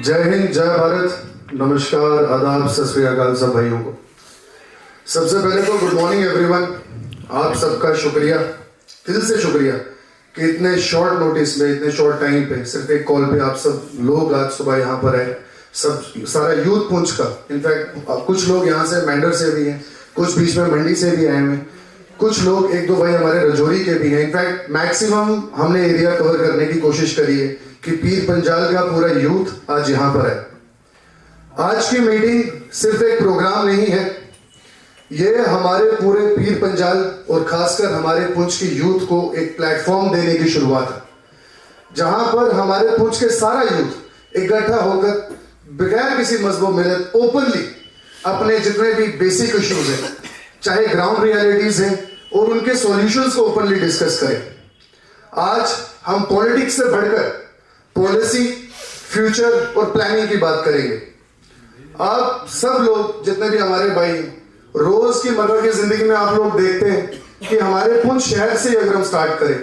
जय हिंद, जय भारत, नमस्कार, आदाब, सत श्री अकाल सब भाइयों को। सबसे पहले तो गुड मॉर्निंग एवरीवन। आप सबका शुक्रिया, दिल से शुक्रिया कि इतने शॉर्ट नोटिस में, इतने शॉर्ट टाइम पे, सिर्फ एक कॉल पे आप सब लोग आज सुबह यहाँ पर आए। सब सारा यूथ पुंछ का, इनफैक्ट कुछ लोग यहाँ से मैंडर से भी हैं, कुछ बीच में मंडी से भी आए हैं, कुछ लोग एक दो भाई हमारे रजौरी के भी हैं। इनफैक्ट मैक्सिमम हमने एरिया कवर करने की कोशिश करी है कि पीर पंजाल का पूरा यूथ आज यहाँ पर है। आज की मीटिंग सिर्फ एक प्रोग्राम नहीं है, ये हमारे पूरे पीर पंजाल और खासकर हमारे पुंछ की यूथ को एक प्लेटफॉर्म देने की शुरुआत है, जहां पर हमारे पुंछ के सारा यूथ इकट्ठा होकर बगैर किसी मजहब मिलत ओपनली अपने जितने भी बेसिक इश्यूज हैं, चाहे ग्राउंड रियलिटीज हैं, और उनके सॉल्यूशंस को ओपनली डिस्कस करें। आज हम पॉलिटिक्स से बढ़कर पॉलिसी, फ्यूचर और प्लानिंग की बात करेंगे। आप सब लोग जितने भी हमारे भाई रोज की मर्रा की जिंदगी में आप लोग देखते हैं कि हमारे पुंछ शहर से अगर हम स्टार्ट करें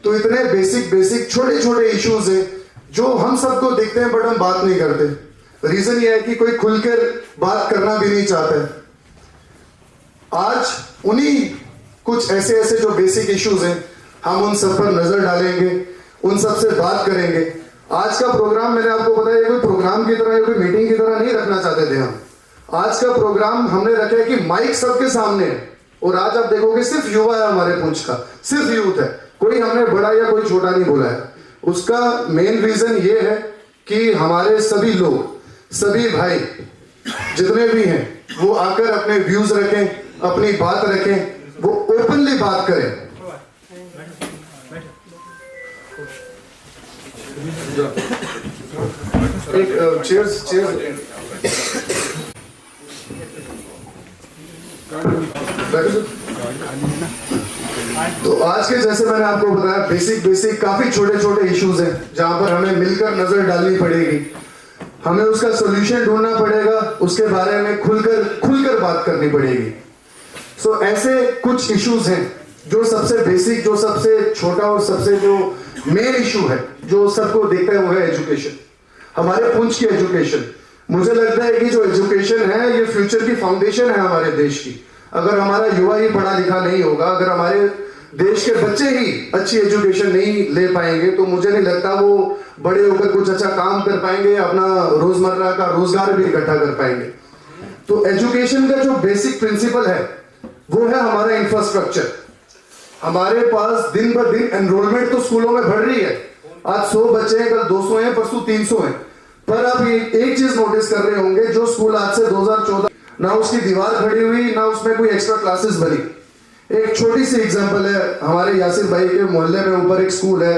तो इतने बेसिक छोटे छोटे इश्यूज हैं जो हम सबको दिखते हैं बट हम बात नहीं करते। रीजन ये है कि कोई खुलकर बात करना भी नहीं चाहता है। आज उन्हीं कुछ ऐसे जो बेसिक इश्यूज हैं, हम उन सब पर नजर डालेंगे, उन सब से बात करेंगे। आज का प्रोग्राम मैंने आपको बताया, कोई प्रोग्राम की तरह या कोई मीटिंग की तरह नहीं रखना चाहते थे हम। आज का प्रोग्राम हमने रखा है कि माइक सबके सामने है, और आज आप देखोगे सिर्फ युवा है हमारे पुंछ का, सिर्फ यूथ है, कोई हमने बड़ा या कोई छोटा नहीं बोला है। उसका मेन रीजन ये है कि हमारे सभी लोग, सभी भाई जितने भी हैं, वो आकर अपने व्यूज रखें, अपनी बात रखें, वो ओपनली बात करें। एक चेयर्स तो आज के जैसे मैंने आपको बताया बेसिक काफी छोटे छोटे इश्यूज हैं जहां पर हमें मिलकर नजर डालनी पड़ेगी, हमें उसका सॉल्यूशन ढूंढना पड़ेगा, उसके बारे में खुलकर बात करनी पड़ेगी। सो ऐसे कुछ इश्यूज हैं जो सबसे बेसिक, जो सबसे छोटा और सबसे जो मेन इशू है, जो सबको देखता है, वो है एजुकेशन। हमारे पुंछ की एजुकेशन, मुझे लगता है कि जो एजुकेशन है ये फ्यूचर की फाउंडेशन है हमारे देश की। अगर हमारा युवा ही पढ़ा लिखा नहीं होगा, अगर हमारे देश के बच्चे ही अच्छी एजुकेशन नहीं ले पाएंगे, तो मुझे नहीं लगता वो बड़े होकर कुछ अच्छा काम कर पाएंगे, अपना रोजमर्रा का रोजगार भी इकट्ठा कर पाएंगे। तो एजुकेशन का जो बेसिक प्रिंसिपल है वो है हमारा इंफ्रास्ट्रक्चर। हमारे पास दिन ब दिन एनरोलमेंट तो स्कूलों में बढ़ रही है, आज 100 बच्चे हैं, कल 200 हैं, परसों 300 हैं। पर आप एक चीज नोटिस कर रहे होंगे, जो स्कूल आज से 2014 ना उसकी दीवार खड़ी हुई, ना उसमें कोई एक्स्ट्रा क्लासेस बनी। एक छोटी सी एग्जांपल है, हमारे यासिर भाई के मोहल्ले में ऊपर एक स्कूल है,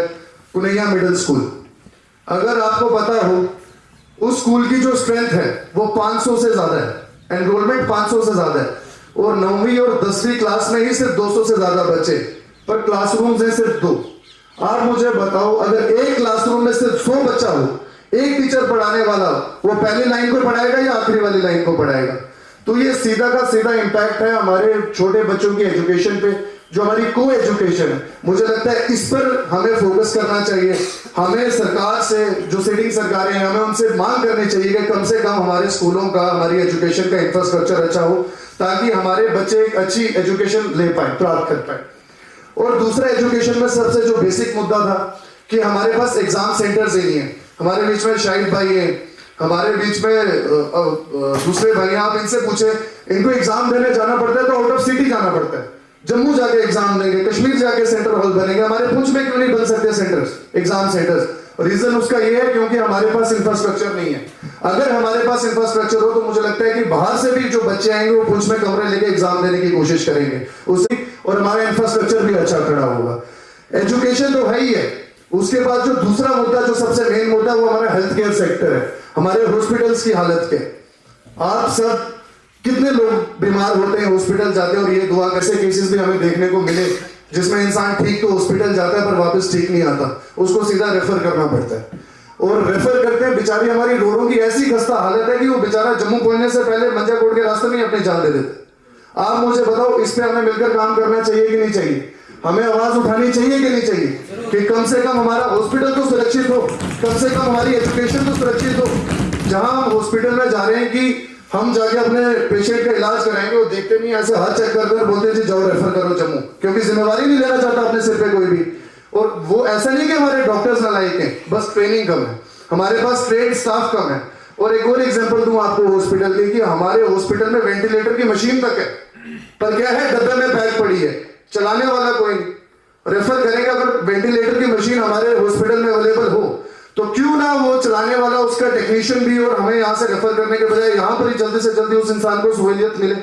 कुनैया मिडिल स्कूल। अगर आपको पता हो, उस स्कूल की जो स्ट्रेंथ है वो 500 से ज्यादा है, एनरोलमेंट 500 से ज्यादा है, और 9वीं और 10वीं क्लास में ही सिर्फ 200 से ज्यादा बच्चे, पर क्लासरूम है सिर्फ 2। आप मुझे बताओ, अगर एक क्लासरूम में सिर्फ 100 बच्चा हो, एक टीचर पढ़ाने वाला, वो पहली लाइन को पढ़ाएगा या आखिरी वाली लाइन को पढ़ाएगा? तो ये सीधा का सीधा इम्पैक्ट है हमारे छोटे बच्चों की एजुकेशन पे, जो हमारी को एजुकेशन है। मुझे लगता है इस पर हमें फोकस करना चाहिए। हमें सरकार से, जो सिटिंग सरकारें हैं, हमें उनसे मांग करनी चाहिए कि कम से कम हमारे स्कूलों का, हमारी एजुकेशन का इंफ्रास्ट्रक्चर अच्छा हो, ताकि हमारे बच्चे एक अच्छी एजुकेशन ले पाए, प्राप्त कर पाए। और दूसरा, एजुकेशन में सबसे जो बेसिक मुद्दा था कि हमारे पास एग्जाम सेंटर्स ही नहीं है। हमारे बीच में शाहिद भाई हैं, हमारे बीच में दूसरे भाई हैं, आप इनसे पूछे, इनको एग्जाम देने जाना पड़ता है तो आउट ऑफ सिटी जाना पड़ता है, जम्मू जाके एग्जाम देंगे, कश्मीर जाके सेंटर हॉल बनेंगे। हमारे पुंछ में क्यों नहीं बन सकते सेंटर्स, एग्जाम सेंटर्स? रीजन उसका ये है क्योंकि हमारे पास इंफ्रास्ट्रक्चर नहीं है। अगर हमारे पास इंफ्रास्ट्रक्चर हो तो मुझे लगता है कि बाहर से भी जो बच्चे आएंगे वो पुंछ में कमरे लेके एग्जाम देने की कोशिश करेंगे उससे, और हमारा इंफ्रास्ट्रक्चर भी अच्छा खड़ा होगा। एजुकेशन तो है ही है। उसके बाद जो दूसरा मुद्दा, जो सबसे मेन मुद्दा, वो हमारा हेल्थ केयर सेक्टर है। हमारे हॉस्पिटल्स की हालत क्या है? आप सब कितने लोग बीमार होते हैं, हॉस्पिटल जाते हैं, और ये दुआ कैसे केसेस भी हमें देखने को मिले जिसमें इंसान ठीक तो हॉस्पिटल जाता है पर वापस ठीक नहीं आता, उसको सीधा रेफर करना पड़ता है। और रेफर करते हैं, बेचारी हमारी रोडों की ऐसी खस्ता हालत है कि वो बेचारा जम्मू पहुंचने से पहले मंजाकोट के रास्ते में अपनी जान दे देते। आप मुझे बताओ, इस पे हमें मिलकर काम करना चाहिए कि नहीं चाहिए? हमें आवाज उठानी चाहिए कि नहीं चाहिए कि कम से कम हमारा हॉस्पिटल तो सुरक्षित हो, कम से कम हमारी एजुकेशन तो सुरक्षित हो। जहां हम हॉस्पिटल में जा रहे हैं कि हम जाके अपने पेशेंट का इलाज कराएंगे, वो देखते नहीं, ऐसे हाथ चेक कर बोलते हैं जी जाओ रेफर करो जम्मू, क्योंकि जिम्मेवारी नहीं लेना चाहता अपने सिर पे कोई भी। और वो ऐसा नहीं कि हमारे डॉक्टर्स नालायक हैं, बस ट्रेनिंग कम है, हमारे पास ट्रेन स्टाफ कम है। और एक और एग्जांपल दूं आपको हॉस्पिटल की, कि हमारे हॉस्पिटल में वेंटिलेटर की मशीन तक है, पर क्या है, डब्बे में पैक पड़ी है, चलाने वाला कोई नहीं। रेफर करेगा, अगर वेंटिलेटर की मशीन हमारे हॉस्पिटल में अवेलेबल हो तो क्यों ना वो चलाने वाला, उसका टेक्नीशियन भी, और हमें यहाँ से रेफर करने के बजाय यहाँ पर ही जल्दी से जल्दी उस इंसान को सहूलियत मिले।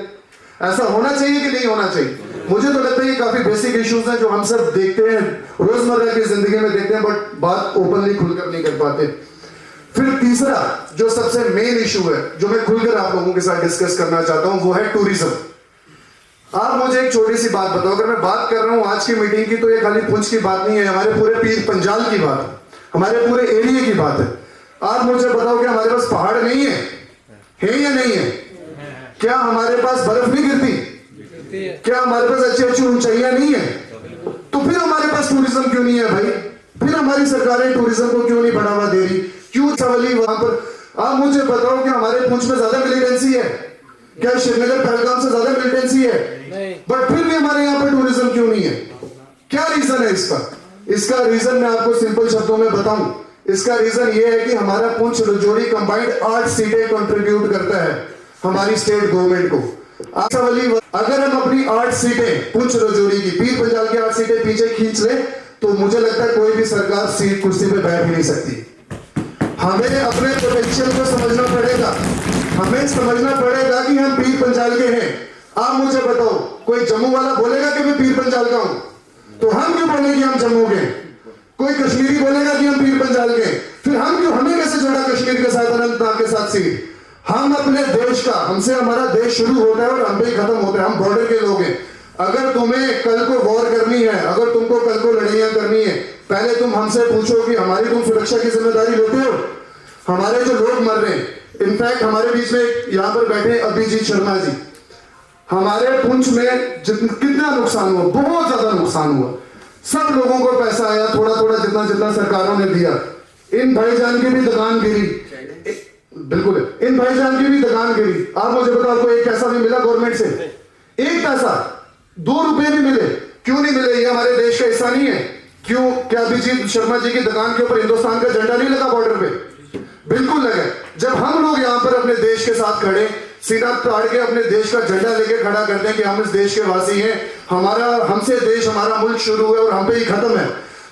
ऐसा होना चाहिए कि नहीं होना चाहिए? मुझे तो लगता है ये काफी बेसिक इश्यूज हैं जो हम सब देखते हैं, रोजमर्रा की जिंदगी में देखते हैं, बट बात ओपनली खुलकर नहीं कर पाते। फिर तीसरा जो सबसे मेन इशू है, जो मैं खुलकर आप लोगों के साथ डिस्कस करना चाहता हूं, वो है टूरिज्म। आप मुझे एक छोटी सी बात बताओ, अगर मैं बात कर रहा हूं आज की मीटिंग की, तो ये खाली पुंछ की बात नहीं है, हमारे पूरे पीर पंजाल की बात है, हमारे पूरे एरिया की बात है। आप मुझे बताओ कि हमारे पास पहाड़ नहीं है या नहीं है? क्या हमारे पास बर्फ नहीं गिरती? क्या हमारे पास अच्छी अच्छी ऊंचाइयां नहीं है? तो फिर हमारे पास टूरिज्म क्यों नहीं है भाई? फिर हमारी सरकारें टूरिज्म को क्यों नहीं बढ़ावा दे रही? क्यों सवाली वहां पर? आप मुझे बताओ कि हमारे पुंछ में ज्यादा मिलिटेंसी है क्या? श्रीनगर पहलगाम से ज्यादा मिलिटेंसी है? बट फिर भी हमारे यहाँ पर टूरिज्म क्यों नहीं है? क्या रीजन है इसका? इसका रीजन मैं आपको सिंपल शब्दों में बताऊं। इसका रीजन ये है कि हमारा पुंछ राजौरी कंबाइंड 8 सीटें कंट्रीब्यूट करता है हमारी स्टेट गवर्नमेंट को। अगर हम अपनी 8 सीटें पुंछ राजौरी की, पीर पंजाल की 8 सीटें पीछे खींच ले, तो मुझे लगता है कोई भी सरकार सीट कुर्सी पे बैठ ही नहीं सकती। हमें अपने पोटेंशियल को समझना पड़ेगा, हमें समझना पड़ेगा कि हम पीर पंजाल के हैं। आप मुझे बताओ, कोई जम्मू वाला बोलेगा कि मैं पीर पंजाल का हूं, तो हम क्यों बोलेंगे कि हम जम्मू के? कोई कश्मीरी बोलेगा कि हम पीर पंजाल के, फिर हम क्यों, हमें कैसे जोड़ा कश्मीर के साथ, अनंतनाग के साथ सीट? हम अपने देश का, हमसे हमारा देश शुरू होता है और हम पे ही खत्म होता है, हम बॉर्डर के लोग हैं। अगर तुम्हें कल को वॉर करनी है, अगर तुमको कल को लड़ाइयां करनी है, पहले तुम हमसे पूछो कि हमारी तुम सुरक्षा की जिम्मेदारी लेते हो? हमारे जो लोग मर रहे हैं, इनफैक्ट हमारे बीच में यहाँ पर बैठे अभिजीत शर्मा जी, हमारे पुंछ में कितना नुकसान हुआ, बहुत ज्यादा नुकसान हुआ। सब लोगों को पैसा आया, थोड़ा थोड़ा जितना जितना सरकारों ने दिया। इन भाईजान की भी दुकान गिरी, बिल्कुल इन भाईजान की भी दुकान गिरी। आप मुझे बताओ, आपको एक पैसा भी मिला गवर्नमेंट से? एक पैसा, 2 रुपए भी मिले? क्यों नहीं मिले? ये हमारे देश का हिस्सा नहीं है? क्यों? क्या अभिजीत शर्मा जी की दुकान के ऊपर हिंदुस्तान का झंडा नहीं लगा बॉर्डर पे? बिल्कुल लगा। जब हम लोग यहाँ पर अपने देश के साथ खड़े, सीना ताड़ के अपने देश का झंडा लेके खड़ा करते हैं कि हम इस देश के वासी हैं, हमारा, हमसे देश, हमारा मुल्क शुरू है और हम पे ही खत्म है,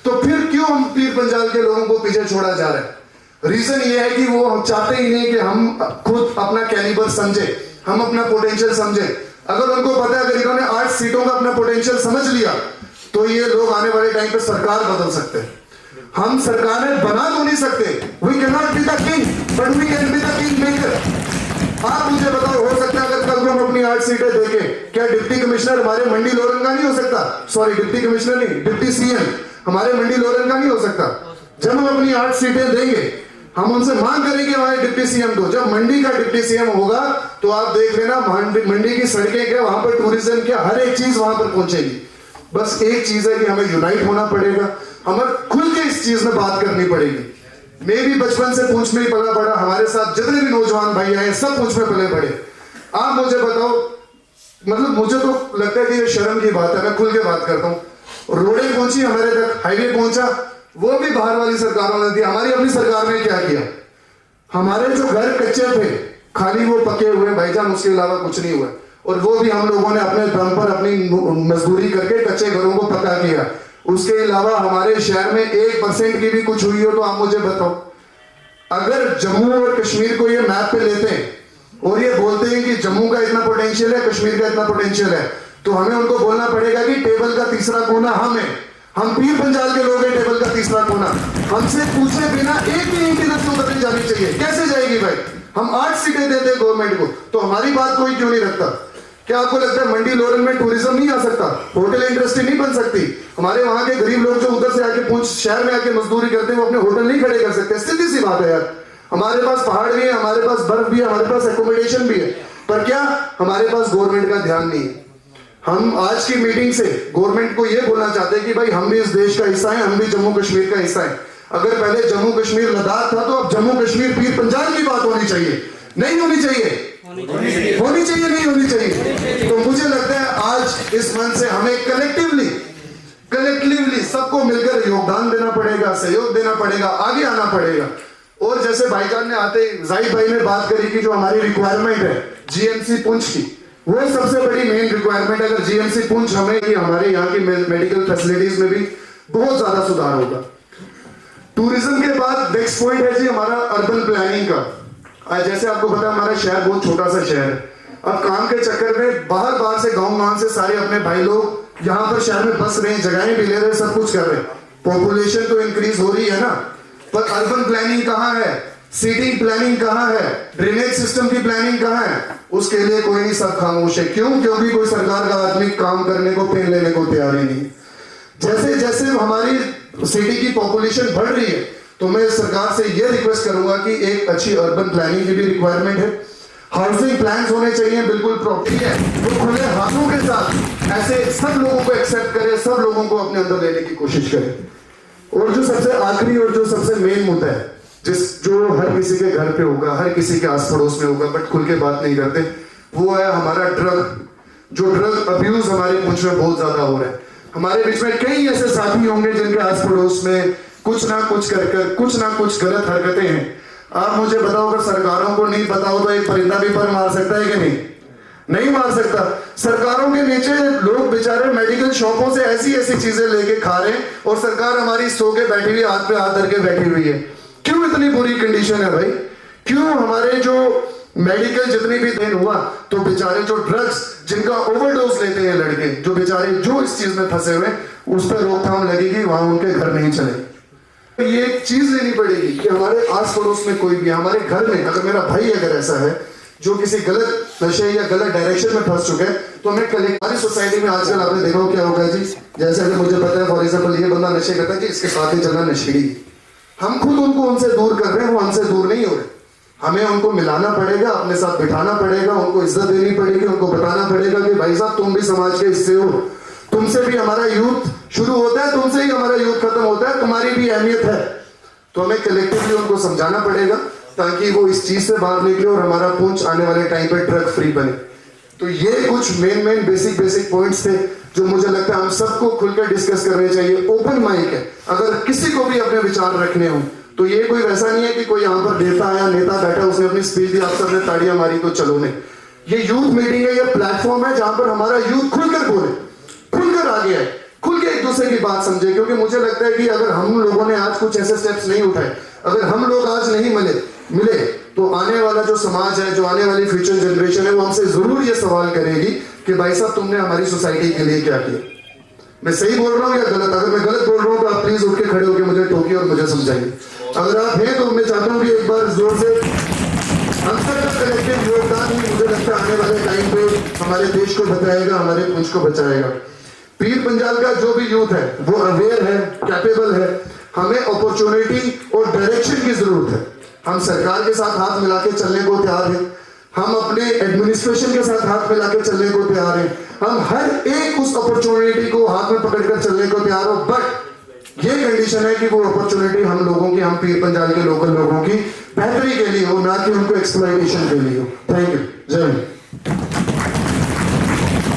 तो फिर क्यों हम पीर पंजाल के लोगों को पीछे छोड़ा जा रहा है? रीजन ये है कि वो हम चाहते ही नहीं कि हम खुद अपना कैलिबर समझे, हम अपना पोटेंशियल समझे। अगर उनको पता है, अगर इन्होंने 8 सीटों का अपना पोटेंशियल समझ लिया, तो ये लोग आने वाले टाइम पे सरकार बदल सकते हैं। हम सरकारें बना तो नहीं सकते, we can not be the king, but we can be the king maker. आप मुझे बताओ, हो सकता है अगर कल को हम अपनी 8 सीटें देके, क्या डिप्टी कमिश्नर हमारे मंडी लोरन का नहीं हो सकता? सॉरी, डिप्टी कमिश्नर नहीं, डिप्टी सीएम हमारे मंडी लोरन का नहीं हो सकता? जब हम अपनी 8 सीटें देंगे, हम उनसे मांग करेंगे हमारे डिप्टी सीएम को, जब मंडी का डिप्टी सीएम होगा तो आप देख लेना, मंडी की सड़कें क्या, वहां पर टूरिज्म क्या, हर एक चीज वहां पर पहुंचेगी। बस एक चीज है कि हमें यूनाइट होना पड़ेगा, हमें खुल के इस चीज में बात करनी पड़ेगी। मैं भी बचपन से पुंछ में ही पला पड़ा, हमारे साथ जितने भी नौजवान भाई आए सब पुंछ में पले पड़े। आप मुझे बताओ, मतलब मुझे तो लगता है कि ये शर्म की बात है, मैं खुल के बात करता हूँ। रोडें पहुंची हमारे तक, हाईवे पहुंचा, वो भी बाहर वाली सरकारों ने दिया, हमारी अपनी सरकार ने क्या किया? हमारे जो घर कच्चे थे, खाली वो पके हुए भाईजान, उसके अलावा कुछ नहीं हुआ। और वो भी हम लोगों ने अपने दम पर अपनी मजदूरी करके कच्चे घरों को पक्का किया। उसके अलावा हमारे शहर में 1% की भी कुछ हुई हो तो आप मुझे बताओ। अगर जम्मू और कश्मीर को ये मैप पे लेते हैं और ये बोलते हैं कि जम्मू का इतना पोटेंशियल है, कश्मीर का इतना पोटेंशियल है, तो हमें उनको बोलना पड़ेगा कि टेबल का तीसरा कोना हम है, हम पीर पंजाल के लोग हैं, टेबल का तीसरा कोना। हमसे पूछे बिना एक भी ईंट इधर से उधर नहीं जानी चाहिए। कैसे जाएगी भाई? हम 8 सीटें देते गवर्नमेंट को, तो हमारी बात कोई क्यों नहीं रखता? क्या आपको लगता है मंडी लोरन में टूरिज्म नहीं आ सकता? होटल इंडस्ट्री नहीं बन सकती? हमारे वहां के गरीब लोग जो उधर से आके पुंछ शहर में आके मजदूरी करते हैं, वो अपने होटल नहीं खड़े कर सकते? सीधी सी बात है यार। हमारे पास पहाड़ भी है, हमारे पास बर्फ भी है, हमारे पास एकोमोडेशन भी है, पर क्या हमारे पास गवर्नमेंट का ध्यान नहीं है? हम आज की मीटिंग से गवर्नमेंट को यह बोलना चाहते हैं कि भाई हम भी इस देश का हिस्सा है, हम भी जम्मू कश्मीर का हिस्सा है। अगर पहले जम्मू कश्मीर लद्दाख था, तो अब जम्मू कश्मीर पीर पंजाल की बात होनी चाहिए। चाहिए, नहीं होनी चाहिए, होनी चाहिए, नहीं होनी चाहिए। तो मुझे लगता है आज इस मंच से हमें कलेक्टिवली सबको मिलकर योगदान देना पड़ेगा, सहयोग देना पड़ेगा, आगे आना पड़ेगा। और जैसे भाईजान ने आते ही जाहिद भाई ने बात करी कि जो हमारी रिक्वायरमेंट है जीएमसी पुंछ की, वो सबसे बड़ी मेन रिक्वायरमेंट है। अगर जीएमसी पुंछ हमें कि हमारे यहाँ की मेडिकल फैसिलिटीज में भी बहुत ज्यादा सुधार होगा। टूरिज्म के बाद नेक्स्ट पॉइंट है जी हमारा अर्बन प्लानिंग का। आज जैसे आपको पता है हमारा शहर बहुत छोटा सा शहर है। अब काम के चक्कर में बाहर से गांव से सारे अपने भाई लोग यहाँ पर शहर में बस रहे हैं, जगहें भी ले रहे हैं, सब कुछ कर रहे हैं। पॉपुलेशन तो इंक्रीज हो रही है ना, पर अर्बन प्लानिंग कहाँ है, सीटिंग प्लानिंग कहाँ है, ड्रेनेज सिस्टम की प्लानिंग कहाँ है? उसके लिए कोई नहीं, सब खामोश है। क्यों? क्योंकि कोई सरकार का आदमी काम करने को, पेन लेने को तैयार ही नहीं। जैसे जैसे हमारी सिटी की पॉपुलेशन बढ़ रही है, तो मैं सरकार से यह रिक्वेस्ट करूंगा कि एक अच्छी अर्बन प्लानिंग की भी रिक्वायरमेंट है। हाउसिंग प्लान्स होने चाहिए, बिल्कुल प्रॉपर्टी है वो खुले हाथों के साथ ऐसे सब लोगों को एक्सेप्ट करे, सब लोगों को अपने अंदर लेने की कोशिश करे। और जो सबसे आखिरी और जो सबसे मेन मुद्दा है, जो हर किसी के घर पे होगा, हर किसी के आस पड़ोस में होगा, बट खुल के बात नहीं करते, वो है हमारा ड्रग। जो ड्रग अब्यूज हमारे पुंछ में बहुत ज्यादा हो रहा है। हमारे बीच में कई ऐसे साथी होंगे जिनके आस पड़ोस में कुछ ना कुछ कर कुछ ना कुछ गलत हरकतें हैं। आप मुझे बताओ, अगर सरकारों को नहीं पता हो तो एक परिंदा भी पर मार सकता है कि नहीं? नहीं मार सकता। सरकारों के नीचे लोग बेचारे मेडिकल शॉपों से ऐसी चीजें लेके खा रहे हैं और सरकार हमारी सो के बैठी हुई, हाथ पे हाथ धर के बैठी हुई है। क्यों इतनी बुरी कंडीशन है भाई? क्यों हमारे जो मेडिकल जितनी भी देन हुआ, तो बेचारे जो ड्रग्स जिनका ओवरडोज लेते हैं लड़के, जो बेचारे जो इस चीज में फंसे हुए, उस पर रोकथाम लगेगी, वहां उनके घर नहीं चले। ये एक चीज लेनी पड़ेगी कि हमारे आस पड़ोस में कोई भी, हमारे घर में अगर मेरा भाई अगर ऐसा है जो किसी गलत नशे या गलत डायरेक्शन में फंस चुके हैं, तो हमें हमारी सोसाइटी में आजकल आपने देखा हो क्या होगा जी, जैसे अगर मुझे पता है फॉर एग्जाम्पल ये बंदा नशे करता है कि इसके साथ ही चलना नशेड़ी, हम खुद उनको उनसे दूर कर रहे हैं, वो हमसे दूर नहीं हो रहे। हमें उनको मिलाना पड़ेगा, अपने साथ बिठाना पड़ेगा, उनको इज्जत देनी पड़ेगी, उनको बताना पड़ेगा कि भाई साहब तुम भी समाज के हिस्से हो, तुमसे भी हमारा यूथ शुरू होता है, तुमसे ही हमारा यूथ खत्म होता है, तुम्हारी भी अहमियत है। तो हमें कलेक्टिवली उनको समझाना पड़ेगा ताकि वो इस चीज से बाहर निकले और हमारा पुंछ आने वाले टाइम पे ड्रग फ्री बने। तो ये कुछ मेन बेसिक पॉइंट्स थे जो मुझे लगता है हम सबको खुलकर डिस्कस करने चाहिए। ओपन माइक है, अगर किसी को भी अपने विचार रखने हो तो ये कोई वैसा नहीं है कि कोई यहाँ पर नेता आया, नेता बैठा, उसने अपनी स्पीच दी, आप सबने ताड़ियां मारी तो चलो नहीं। ये यूथ मीटिंग है, ये प्लेटफॉर्म है जहां पर हमारा यूथ खुलकर बोले, खुलकर आगे आए, खुल के एक दूसरे की बात समझे। क्योंकि मुझे लगता है कि अगर हम लोगों ने आज कुछ ऐसे स्टेप्स नहीं उठाए, अगर हम लोग आज नहीं मिले तो आने वाला जो समाज है, जो आने वाली फ्यूचर जनरेशन है, वो हमसे जरूर ये सवाल करेगी कि भाई साहब तुमने हमारी सोसाइटी के लिए क्या किया। मैं सही बोल रहा हूँ या गलत? अगर मैं गलत बोल रहा हूँ तो आप प्लीज उठ के खड़े होकर मुझे टोकिए और मुझे समझाइए। अगर आप हैं तो मैं चाहता हूँ कि एक बार जोर से हम सबका कलेक्टिव योगदान ही मुझे लगता है आने वाले टाइम पे हमारे देश को बचाएगा, हमारे पुंछ को बचाएगा। पीर पंजाल का जो भी यूथ है वो अवेयर है, कैपेबल है। हमें अपॉर्चुनिटी और डायरेक्शन की जरूरत है। हम सरकार के साथ हाथ मिला के चलने को तैयार हैं, हम अपने एडमिनिस्ट्रेशन के साथ हाथ मिला के चलने को तैयार हैं, हम हर एक उस अपॉर्चुनिटी को हाथ में पकड़कर चलने को तैयार हो। बट ये कंडीशन है कि वो अपॉर्चुनिटी हम लोगों की, हम पीर पंजाल के लोकल लोगों की बेहतरी के लिए हो, ना कि उनको एक्सप्लॉयटेशन के लिए हो। Thank you. जय हिंद।